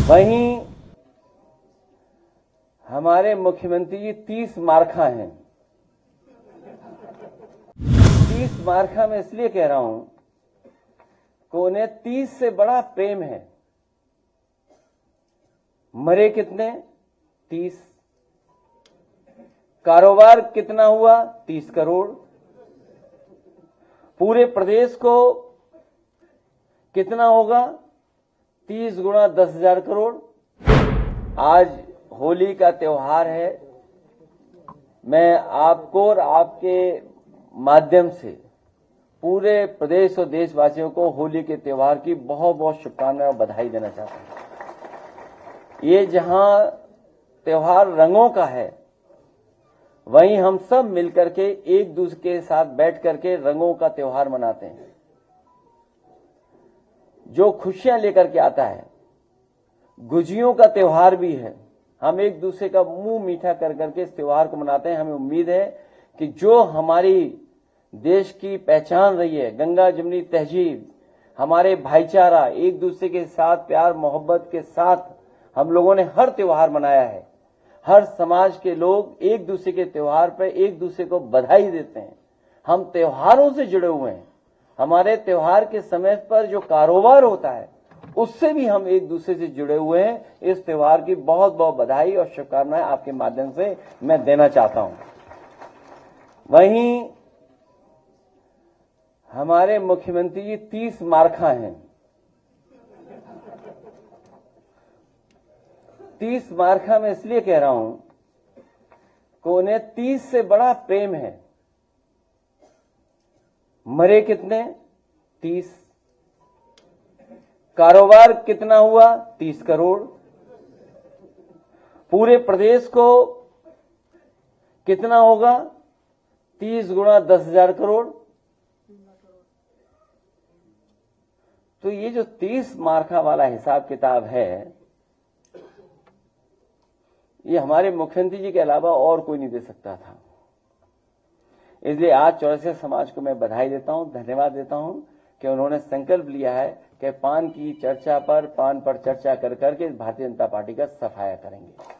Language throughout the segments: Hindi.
वहीं हमारे मुख्यमंत्री जी 30 मार्खा हैं। 30 मार्खा में इसलिए कह रहा हूं कि उन्हें 30 से बड़ा प्रेम है। मरे कितने? 30। कारोबार कितना हुआ? 30 करोड़। पूरे प्रदेश को कितना होगा? 30 गुणा 10,000 करोड़। आज होली का त्योहार है। मैं आपको और आपके माध्यम से पूरे प्रदेश और देशवासियों को होली के त्योहार की बहुत बहुत शुभकामनाएं और बधाई देना चाहता हूं। ये जहां त्योहार रंगों का है, वहीं हम सब मिलकर के एक दूसरे के साथ बैठ करके रंगों का त्योहार मनाते हैं, जो खुशियां लेकर के आता है। गुजियों का त्योहार भी है। हम एक दूसरे का मुंह मीठा कर करके इस त्योहार को मनाते हैं। हमें उम्मीद है कि जो हमारी देश की पहचान रही है, गंगा जमुनी तहजीब, हमारे भाईचारा, एक दूसरे के साथ प्यार मोहब्बत के साथ हम लोगों ने हर त्योहार मनाया है। हर समाज के लोग एक दूसरे के त्योहार पर एक दूसरे को बधाई देते हैं। हम त्योहारों से जुड़े हुए हैं। हमारे त्योहार के समय पर जो कारोबार होता है, उससे भी हम एक दूसरे से जुड़े हुए हैं। इस त्योहार की बहुत बहुत बधाई और शुभकामनाएं आपके माध्यम से मैं देना चाहता हूं। वहीं हमारे मुख्यमंत्री जी 30 मार्खा हैं। 30 मार्खा में इसलिए कह रहा हूं कि उन्हें 30 से बड़ा प्रेम है। मरे कितने? 30। कारोबार कितना हुआ? 30 करोड़। पूरे प्रदेश को कितना होगा? 30 गुणा 10,000 करोड़। तो ये जो 30 मार्खा वाला हिसाब किताब है, ये हमारे मुख्यमंत्री जी के अलावा और कोई नहीं दे सकता था। इसलिए आज चौरसिया समाज को मैं बधाई देता हूं, धन्यवाद देता हूं कि उन्होंने संकल्प लिया है कि पान की चर्चा पर, पान पर चर्चा कर करके भारतीय जनता पार्टी का सफाया करेंगे।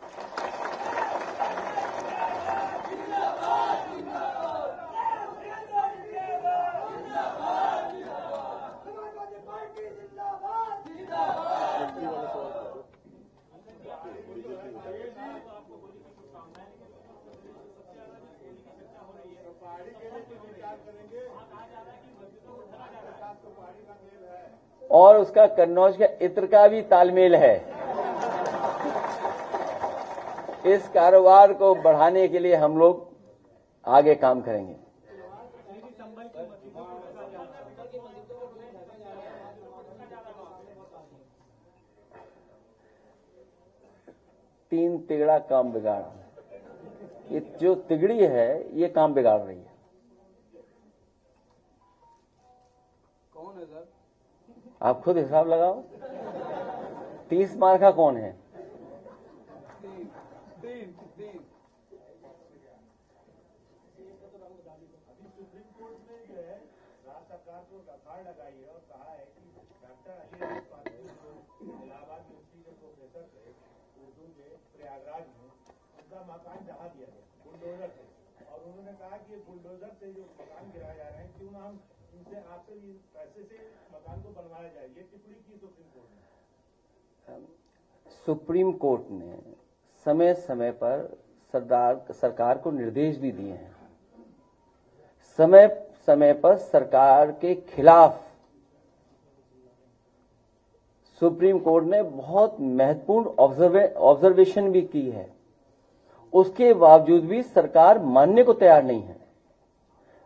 और उसका कन्नौज का इत्र का भी तालमेल है। इस कारोबार को बढ़ाने के लिए हम लोग आगे काम करेंगे। तीन तिगड़ा काम बिगाड़ा। ये जो तिगड़ी है, ये काम बिगाड़ रही है। कौन है सर? आप खुद हिसाब लगाओ। 30 मार्खा कौन है? सरकार को एफआईआर लगाई है और कहा है कि डॉक्टर इलाहाबाद यूनिवर्सिटी के प्रोफेसर थे उर्दू के प्रयागराज में, उनका मकान ढहा दिया गया बुलडोजर से, और उन्होंने कहा कि बुलडोजर से जो मकान गिराए जा रहे हैं, क्यों ना हम इनसे आपसे पैसे से मकान को बनवाया जाए। ये टिप्पणी की सुप्रीम कोर्ट ने। सुप्रीम कोर्ट ने समय समय पर सरकार को निर्देश भी दिए हैं। समय समय पर सरकार के खिलाफ सुप्रीम कोर्ट ने बहुत महत्वपूर्ण ऑब्जर्वेशन भी की है। उसके बावजूद भी सरकार मानने को तैयार नहीं है।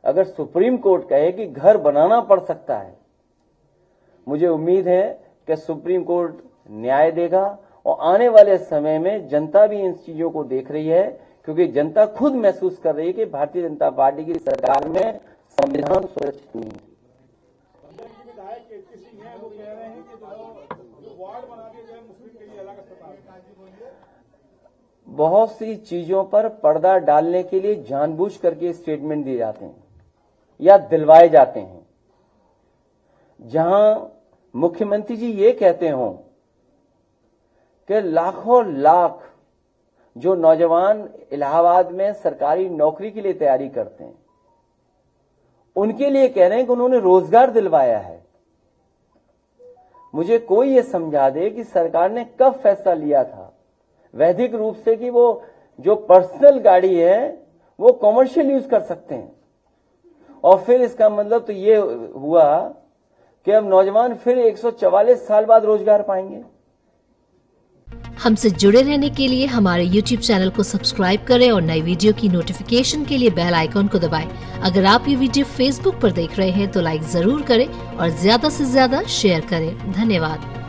अगर सुप्रीम कोर्ट कहे कि घर बनाना पड़ सकता है, मुझे उम्मीद है कि सुप्रीम कोर्ट न्याय देगा। और आने वाले समय में जनता भी इन चीजों को देख रही है, क्योंकि जनता खुद महसूस कर रही है कि भारतीय जनता पार्टी की सरकार में संविधान सुरक्षित नहीं है। बहुत सी चीजों पर पर्दा डालने के लिए जानबूझ करके स्टेटमेंट दिए जाते हैं या दिलवाए जाते हैं। जहां मुख्यमंत्री जी ये कहते हों कि लाखों लाख जो नौजवान इलाहाबाद में सरकारी नौकरी के लिए तैयारी करते हैं, उनके लिए कह रहे हैं कि उन्होंने रोजगार दिलवाया है। मुझे कोई ये समझा दे कि सरकार ने कब फैसला लिया था वैधिक रूप से कि वो जो पर्सनल गाड़ी है वो कॉमर्शियल यूज कर सकते हैं। और फिर इसका मतलब तो ये हुआ कि अब नौजवान फिर 144 साल बाद रोजगार पाएंगे। हमसे जुड़े रहने के लिए हमारे YouTube चैनल को सब्सक्राइब करें और नई वीडियो की नोटिफिकेशन के लिए बेल आइकॉन को दबाएं। अगर आप ये वीडियो Facebook पर देख रहे हैं तो लाइक जरूर करें और ज्यादा से ज्यादा शेयर करें। धन्यवाद।